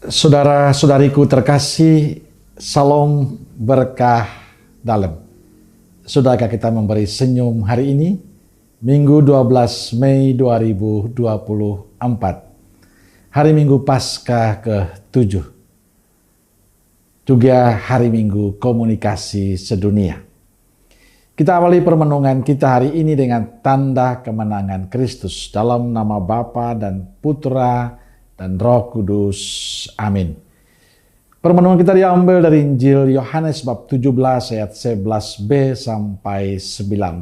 Saudara-saudariku terkasih, salam berkah dalam. Sudahkah kita memberi senyum hari ini? Minggu 12 Mei 2024. Hari Minggu Paskah ke-7. Juga hari Minggu Komunikasi Sedunia. Kita awali permenungan kita hari ini dengan tanda kemenangan Kristus dalam nama Bapa dan Putra dan Roh Kudus. Amin. Permenungan kita diambil dari Injil Yohanes bab 17 ayat 11b sampai 19.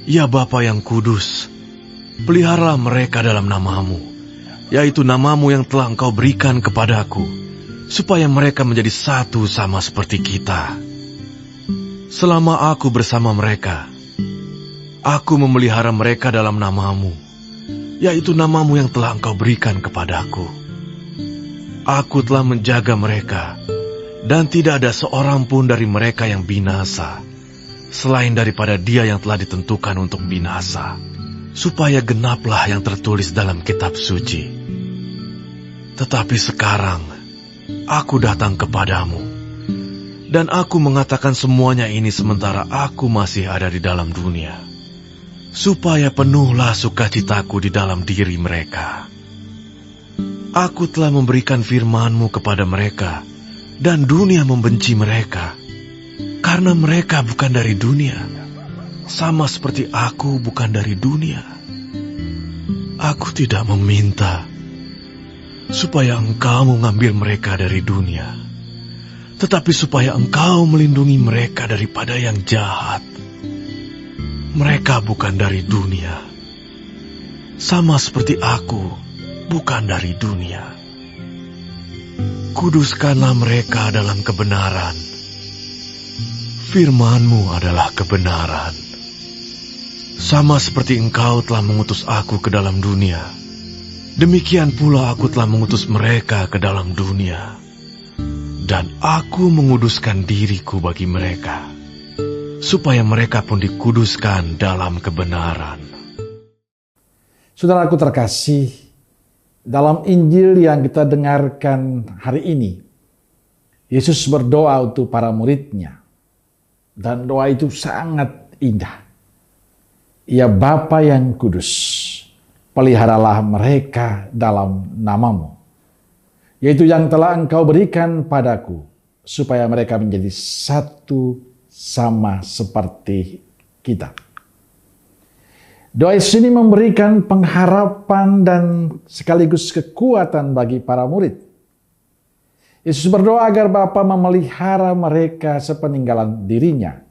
Ya Bapa yang kudus, peliharalah mereka dalam namamu, yaitu namamu yang telah Engkau berikan kepadaku, supaya mereka menjadi satu sama seperti kita. Selama aku bersama mereka, aku memelihara mereka dalam namamu, yaitu namamu yang telah Engkau berikan kepadaku. Aku telah menjaga mereka, dan tidak ada seorang pun dari mereka yang binasa, selain daripada dia yang telah ditentukan untuk binasa, supaya genaplah yang tertulis dalam kitab suci. Tetapi sekarang, aku datang kepadamu, dan aku mengatakan semuanya ini sementara aku masih ada di dalam dunia, supaya penuhlah sukacitaku di dalam diri mereka. Aku telah memberikan firman-Mu kepada mereka, dan dunia membenci mereka, karena mereka bukan dari dunia, sama seperti aku bukan dari dunia. Aku tidak meminta supaya Engkau mengambil mereka dari dunia, tetapi supaya Engkau melindungi mereka daripada yang jahat. Mereka bukan dari dunia, sama seperti aku bukan dari dunia. Kuduskanlah mereka dalam kebenaran. Firman-Mu adalah kebenaran. Sama seperti Engkau telah mengutus aku ke dalam dunia, demikian pula aku telah mengutus mereka ke dalam dunia. Dan aku menguduskan diriku bagi mereka, supaya mereka pun dikuduskan dalam kebenaran. Saudaraku terkasih, dalam Injil yang kita dengarkan hari ini, Yesus berdoa untuk para murid-Nya. Dan doa itu sangat indah. Ya Bapa yang kudus, peliharalah mereka dalam namamu, yaitu yang telah Engkau berikan padaku, supaya mereka menjadi satu sama seperti kita. Doa Yesus ini memberikan pengharapan dan sekaligus kekuatan bagi para murid. Yesus berdoa agar Bapa memelihara mereka sepeninggalan dirinya,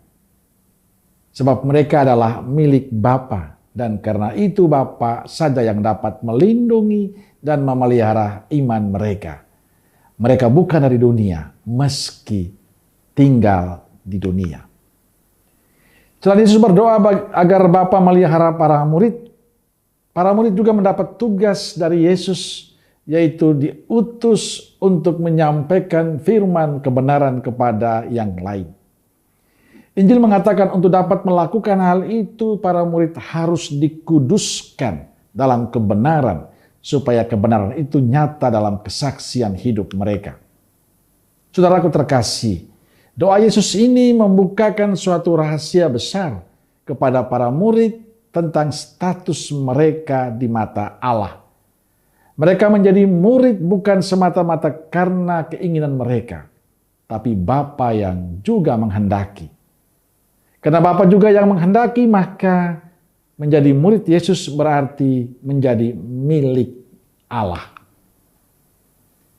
sebab mereka adalah milik Bapa, dan karena itu Bapa saja yang dapat melindungi dan memelihara iman mereka. Mereka bukan dari dunia, meski tinggal di dunia. Setelah Yesus berdoa agar Bapa melihara para murid juga mendapat tugas dari Yesus, yaitu diutus untuk menyampaikan firman kebenaran kepada yang lain. Injil mengatakan untuk dapat melakukan hal itu, para murid harus dikuduskan dalam kebenaran, supaya kebenaran itu nyata dalam kesaksian hidup mereka. Saudaraku terkasih, doa Yesus ini membukakan suatu rahasia besar kepada para murid tentang status mereka di mata Allah. Mereka menjadi murid bukan semata-mata karena keinginan mereka, tapi Bapa yang juga menghendaki. Karena Bapa juga yang menghendaki, maka menjadi murid Yesus berarti menjadi milik Allah.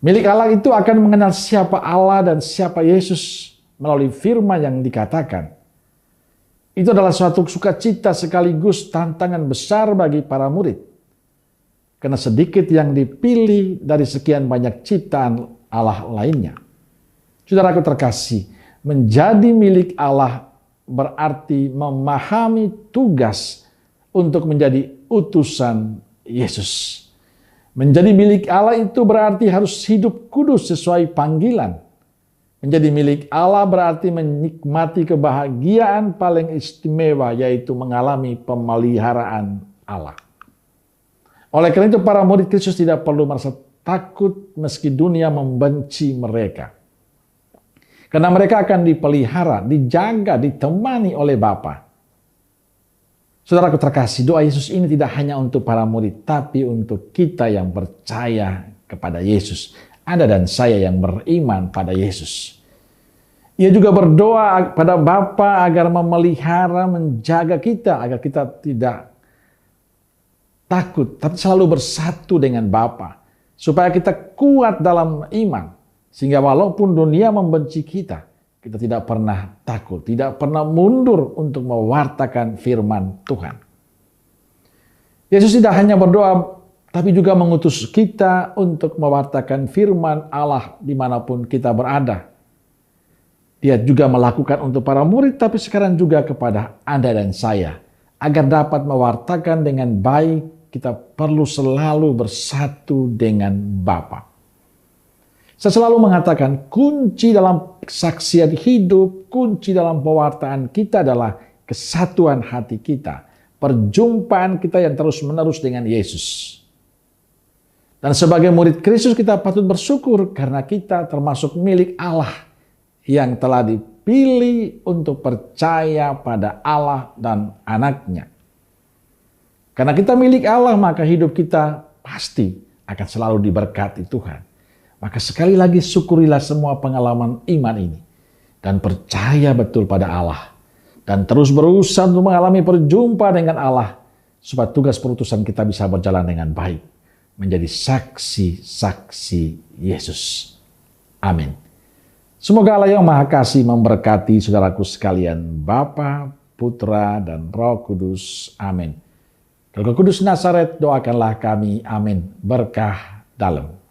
Milik Allah itu akan mengenal siapa Allah dan siapa Yesus melalui firman yang dikatakan. Itu adalah suatu sukacita sekaligus tantangan besar bagi para murid. Karena sedikit yang dipilih dari sekian banyak ciptaan Allah lainnya. Saudaraku terkasih, menjadi milik Allah berarti memahami tugas untuk menjadi utusan Yesus. Menjadi milik Allah itu berarti harus hidup kudus sesuai panggilan. Menjadi milik Allah berarti menikmati kebahagiaan paling istimewa, yaitu mengalami pemeliharaan Allah. Oleh karena itu para murid Kristus tidak perlu merasa takut meski dunia membenci mereka. Karena mereka akan dipelihara, dijaga, ditemani oleh Bapa. Saudaraku terkasih, doa Yesus ini tidak hanya untuk para murid, tapi untuk kita yang percaya kepada Yesus. Anda dan saya yang beriman pada Yesus. Ia juga berdoa pada Bapa agar memelihara, menjaga kita, agar kita tidak takut, tapi selalu bersatu dengan Bapa. Supaya kita kuat dalam iman. Sehingga walaupun dunia membenci kita, kita tidak pernah takut, tidak pernah mundur untuk mewartakan firman Tuhan. Yesus tidak hanya berdoa, tapi juga mengutus kita untuk mewartakan firman Allah dimanapun kita berada. Dia juga melakukan untuk para murid, tapi sekarang juga kepada Anda dan saya. Agar dapat mewartakan dengan baik, kita perlu selalu bersatu dengan Bapa. Saya selalu mengatakan kunci dalam kesaksian hidup, kunci dalam pewartaan kita adalah kesatuan hati kita. Perjumpaan kita yang terus-menerus dengan Yesus. Dan sebagai murid Kristus kita patut bersyukur karena kita termasuk milik Allah yang telah dipilih untuk percaya pada Allah dan anaknya. Karena kita milik Allah maka hidup kita pasti akan selalu diberkati Tuhan. Maka sekali lagi syukurilah semua pengalaman iman ini. Dan percaya betul pada Allah. Dan terus berusaha untuk mengalami perjumpaan dengan Allah. Supaya tugas perutusan kita bisa berjalan dengan baik. Menjadi saksi-saksi Yesus. Amin. Semoga Allah yang Maha Kasih memberkati saudaraku sekalian. Bapa, Putra, dan Roh Kudus. Amin. Roh Kudus Nazaret, doakanlah kami. Amin. Berkah dalam.